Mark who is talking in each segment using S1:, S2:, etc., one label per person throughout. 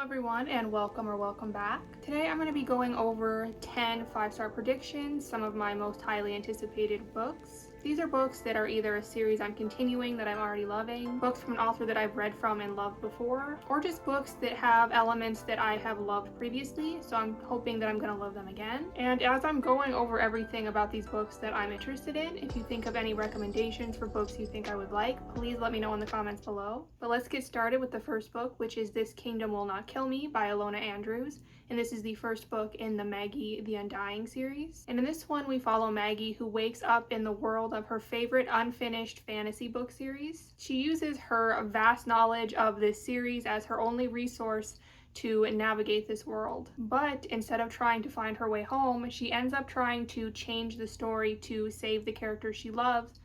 S1: Everyone, and welcome back. Today I'm going to be going over 10 5-star predictions, some of my most highly anticipated books. These are books that are either a series I'm continuing that I'm already loving, books from an author that I've read from and loved before, or just books that have elements that I have loved previously, so I'm hoping that I'm going to love them again. And as I'm going over everything about these books that I'm interested in, if you think of any recommendations for books you think I would like, please let me know in the comments below. But let's get started with the first book, which is This Kingdom Will Not Kill Me by Alona Andrews. And this is the first book in the Maggie the Undying series. And in this one, we follow Maggie, who wakes up in the world of her favorite unfinished fantasy book series. She uses her vast knowledge of this series as her only resource to navigate this world. But instead of trying to find her way home, she ends up trying to change the story to save the characters she loves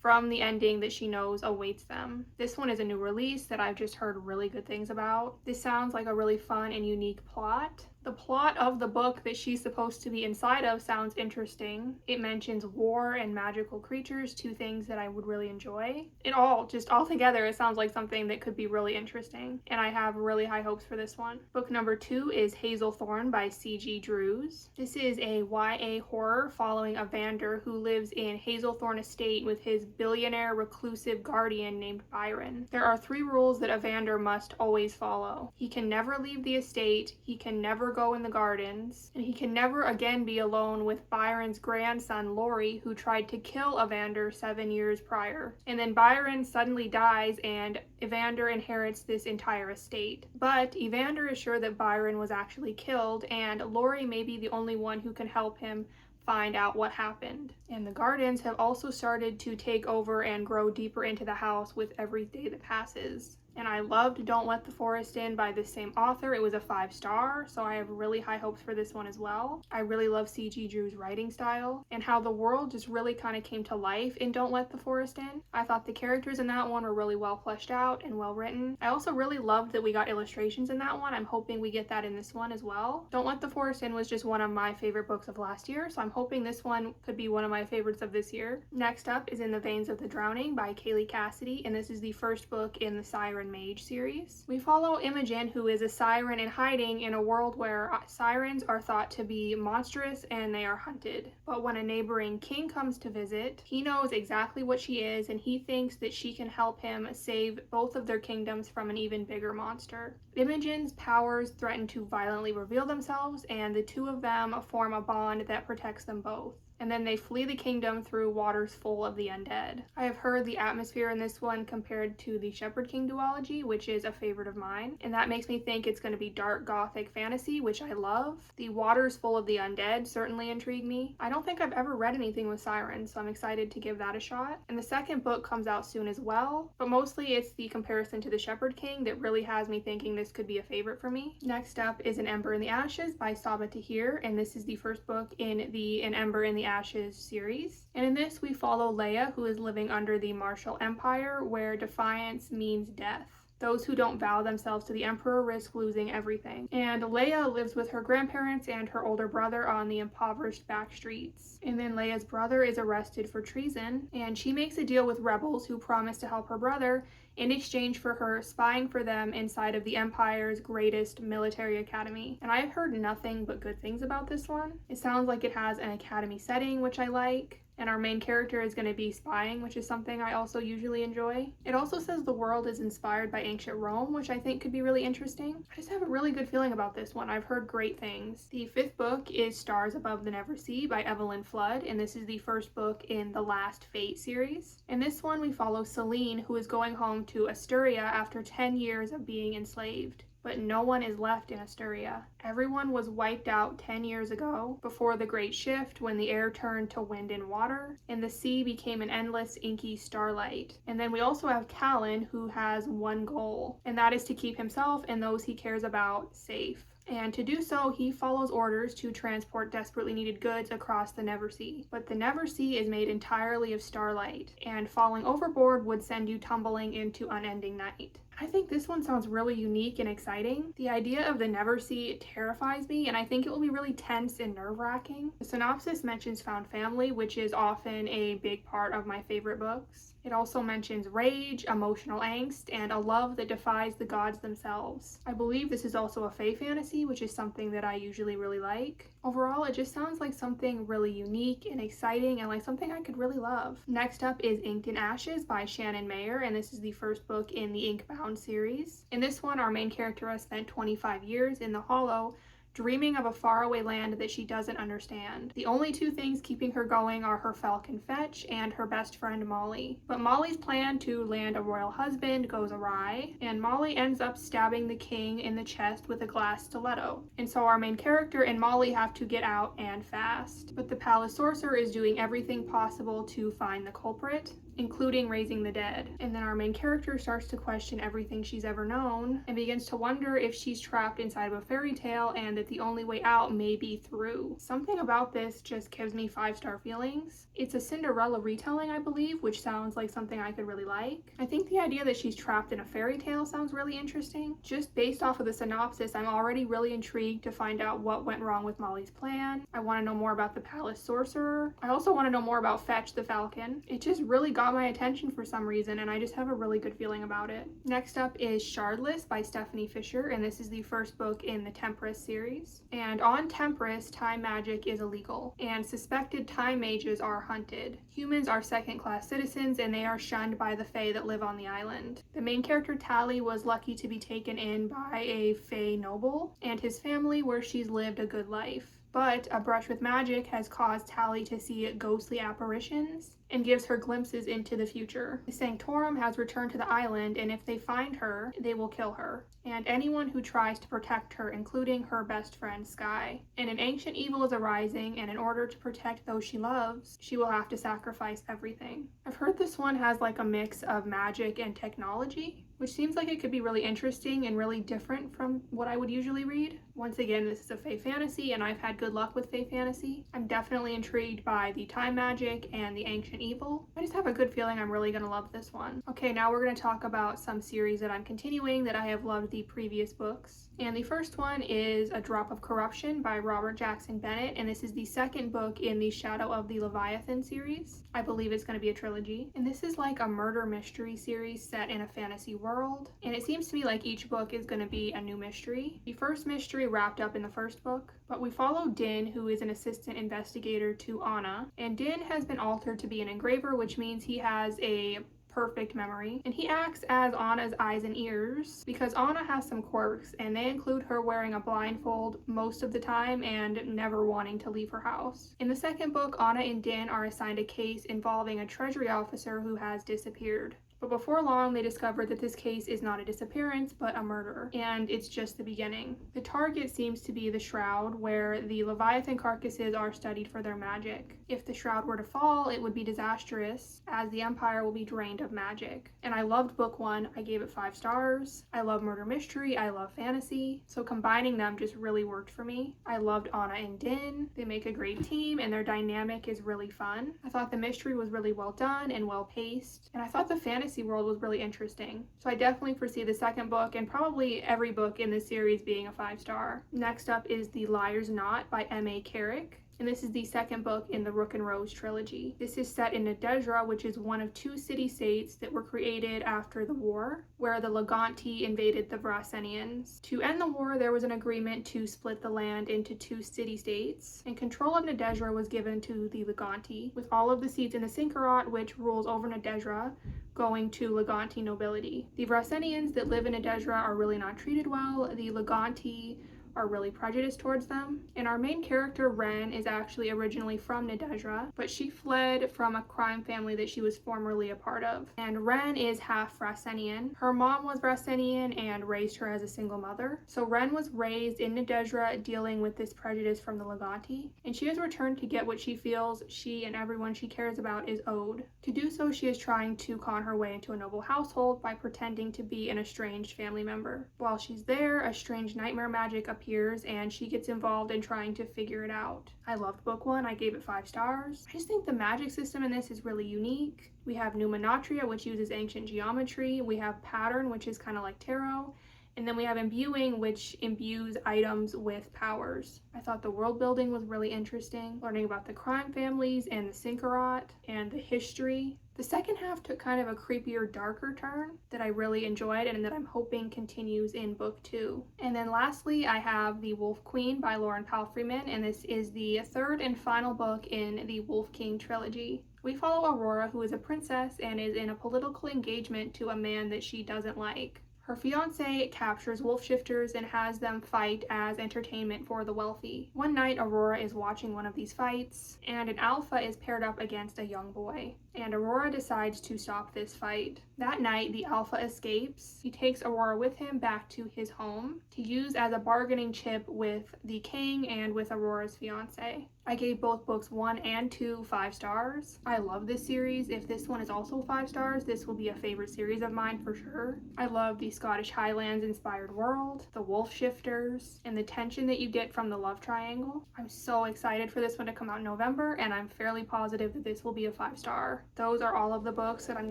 S1: from the ending that she knows awaits them. This one is a new release that I've just heard really good things about. This sounds like a really fun and unique plot. The plot of the book that she's supposed to be inside of sounds interesting. It mentions war and magical creatures, two things that I would really enjoy. All together, it sounds like something that could be really interesting, and I have really high hopes for this one. Book number 2 is Hazelthorn by C.G. Drews. This is a YA horror following Evander, who lives in Hazelthorn Estate with his billionaire reclusive guardian named Byron. There are 3 rules that Evander must always follow. He can never leave the estate, he can never go in the gardens, and he can never again be alone with Byron's grandson Laurie, who tried to kill Evander 7 years prior. And then Byron suddenly dies and Evander inherits this entire estate. But Evander is sure that Byron was actually killed, and Laurie may be the only one who can help him find out what happened. And the gardens have also started to take over and grow deeper into the house with every day that passes. And I loved Don't Let the Forest In by the same author. It was a 5-star, so I have really high hopes for this one as well. I really love C.G. Drew's writing style and how the world just really kind of came to life in Don't Let the Forest In. I thought the characters in that one were really well fleshed out and well written. I also really loved that we got illustrations in that one. I'm hoping we get that in this one as well. Don't Let the Forest In was just one of my favorite books of last year, so I'm hoping this one could be one of my favorites of this year. Next up is In the Veins of the Drowning by Kaylee Cassidy, and this is the first book in the Siren Mage series. We follow Imogen, who is a siren in hiding in a world where sirens are thought to be monstrous and they are hunted. But when a neighboring king comes to visit, he knows exactly what she is, and he thinks that she can help him save both of their kingdoms from an even bigger monster. Imogen's powers threaten to violently reveal themselves, and the two of them form a bond that protects them both. And then they flee the kingdom through waters full of the undead. I have heard the atmosphere in this one compared to the Shepherd King duology, which is a favorite of mine, and that makes me think it's going to be dark gothic fantasy, which I love. The waters full of the undead certainly intrigue me. I don't think I've ever read anything with sirens, so I'm excited to give that a shot. And the second book comes out soon as well, but mostly it's the comparison to the Shepherd King that really has me thinking this could be a favorite for me. Next up is An Ember in the Ashes by Saba Tahir, and this is the first book in the An Ember in the Ashes series. And in this, we follow Leia, who is living under the Martial Empire, where defiance means death. Those who don't vow themselves to the Emperor risk losing everything. And Leia lives with her grandparents and her older brother on the impoverished back streets. And then Leia's brother is arrested for treason, and she makes a deal with rebels who promise to help her brother in exchange for her spying for them inside of the Empire's greatest military academy. And I've heard nothing but good things about this one. It sounds like it has an academy setting, which I like, and our main character is going to be spying, which is something I also usually enjoy. It also says the world is inspired by ancient Rome, which I think could be really interesting. I just have a really good feeling about this one. I've heard great things. The 5th book is Stars Above the Neversea by Evelyn Flood, and this is the first book in the Last Fate series. In this one, we follow Celine, who is going home to Asturia after 10 years of being enslaved. But no one is left in Asturia. Everyone was wiped out 10 years ago, before the Great Shift, when the air turned to wind and water, and the sea became an endless inky starlight. And then we also have Callan, who has one goal, and that is to keep himself and those he cares about safe. And to do so, he follows orders to transport desperately needed goods across the Neversea. But the Neversea is made entirely of starlight, and falling overboard would send you tumbling into unending night. I think this one sounds really unique and exciting. The idea of the Neversea terrifies me, and I think it will be really tense and nerve-wracking. The synopsis mentions found family, which is often a big part of my favorite books. It also mentions rage, emotional angst, and a love that defies the gods themselves. I believe this is also a fae fantasy, which is something that I usually really like. Overall, it just sounds like something really unique and exciting and like something I could really love. Next up is Inked in Ashes by Shannon Mayer, and this is the first book in the Inkbound series. In this one, our main character has spent 25 years in the Hollow, dreaming of a faraway land that she doesn't understand. The only two things keeping her going are her falcon Fetch and her best friend Molly. But Molly's plan to land a royal husband goes awry, and Molly ends up stabbing the king in the chest with a glass stiletto. And so our main character and Molly have to get out and fast. But the palace sorcerer is doing everything possible to find the culprit, including raising the dead. And then our main character starts to question everything she's ever known and begins to wonder if she's trapped inside of a fairy tale and that the only way out may be through. Something about this just gives me 5-star feelings. It's a Cinderella retelling, I believe, which sounds like something I could really like. I think the idea that she's trapped in a fairy tale sounds really interesting. Just based off of the synopsis, I'm already really intrigued to find out what went wrong with Molly's plan. I want to know more about the palace sorcerer. I also want to know more about Fetch the falcon. It just really got my attention for some reason, and I just have a really good feeling about it. Next up is Shardless by Stephanie Fisher, and this is the first book in the Temperance series. And on Temperance, time magic is illegal, and suspected time mages are hunted. Humans are second-class citizens, and they are shunned by the fae that live on the island. The main character, Tally, was lucky to be taken in by a fae noble and his family, where she's lived a good life. But a brush with magic has caused Tally to see ghostly apparitions and gives her glimpses into the future. The Sanctorum has returned to the island, and if they find her, they will kill her, and anyone who tries to protect her, including her best friend Sky. And an ancient evil is arising, and in order to protect those she loves, she will have to sacrifice everything. I've heard this one has like a mix of magic and technology, which seems like it could be really interesting and really different from what I would usually read. Once again, this is a fae fantasy, and I've had good luck with fae fantasy. I'm definitely intrigued by the time magic and the ancient evil. I just have a good feeling I'm really gonna love this one. Okay, now we're gonna talk about some series that I'm continuing that I have loved the previous books. And the first one is A Drop of Corruption by Robert Jackson Bennett, and this is the second book in the Shadow of the Leviathan series. I believe it's gonna be a trilogy. And this is like a murder mystery series set in a fantasy world. And it seems to me like each book is gonna be a new mystery. The first mystery wrapped up in the first book, but we follow Din, who is an assistant investigator to Anna, and Din has been altered to be an engraver, which means he has a perfect memory, and he acts as Anna's eyes and ears because Anna has some quirks, and they include her wearing a blindfold most of the time and never wanting to leave her house. In the second book, Anna and Din are assigned a case involving a treasury officer who has disappeared. But before long, they discover that this case is not a disappearance, but a murder, and it's just the beginning. The target seems to be the Shroud, where the Leviathan carcasses are studied for their magic. If the Shroud were to fall, it would be disastrous, as the Empire will be drained of magic. And I loved book 1, I gave it 5 stars. I love murder mystery, I love fantasy, so combining them just really worked for me. I loved Anna and Din, they make a great team, and their dynamic is really fun. I thought the mystery was really well done and well paced, and I thought the fantasy world was really interesting. So I definitely foresee the second book and probably every book in this series being a 5-star. Next up is The Liar's Knot by M.A. Carrick. And this is the second book in the Rook and Rose trilogy. This is set in Nadezhra, which is one of 2 city-states that were created after the war, where the Leganti invaded the Vrasenians. To end the war, there was an agreement to split the land into 2 city-states, and control of Nadezhra was given to the Leganti, with all of the seats in the Sinkarat, which rules over Nadezhra, going to Leganti nobility. The Vrasenians that live in Nadezhra are really not treated well. The Leganti are really prejudiced towards them. And our main character, Ren, is actually originally from Nadezhra, but she fled from a crime family that she was formerly a part of. And Ren is half Vrasenian. Her mom was Vrasenian and raised her as a single mother. So Ren was raised in Nadezhra dealing with this prejudice from the Leganti, and she has returned to get what she feels she and everyone she cares about is owed. To do so, she is trying to con her way into a noble household by pretending to be an estranged family member. While she's there, a strange nightmare magic appears, and she gets involved in trying to figure it out. I loved book 1, I gave it 5 stars. I just think the magic system in this is really unique. We have Numenatria, which uses ancient geometry. We have Pattern, which is kind of like tarot. And then we have Imbuing, which imbues items with powers. I thought the world building was really interesting, learning about the crime families and the Sinkarat and the history The second half took kind of a creepier, darker turn that I really enjoyed and that I'm hoping continues in book 2. And then lastly, I have The Wolf Queen by Lauren Palfreyman, and this is the third and final book in the Wolf King trilogy. We follow Aurora, who is a princess and is in a political engagement to a man that she doesn't like. Her fiancé captures wolf shifters and has them fight as entertainment for the wealthy. One night, Aurora is watching one of these fights, and an alpha is paired up against a young boy, and Aurora decides to stop this fight. That night, the alpha escapes. He takes Aurora with him back to his home to use as a bargaining chip with the king and with Aurora's fiancé. I gave both books 1 and 2 5 stars. I love this series. If this one is also 5 stars, this will be a favorite series of mine for sure. I love the Scottish Highlands inspired world, the wolf shifters, and the tension that you get from the love triangle. I'm so excited for this one to come out in November, and I'm fairly positive that this will be a 5 star. Those are all of the books that I'm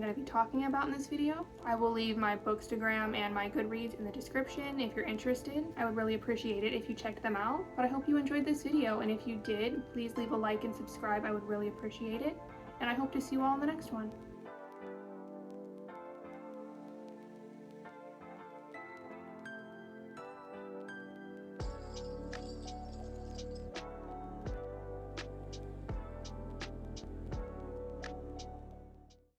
S1: going to be talking about in this video. I will leave my Bookstagram and my Goodreads in the description if you're interested. I would really appreciate it if you checked them out. But I hope you enjoyed this video, and if you did, please leave a like and subscribe. I would really appreciate it. And I hope to see you all in the next one.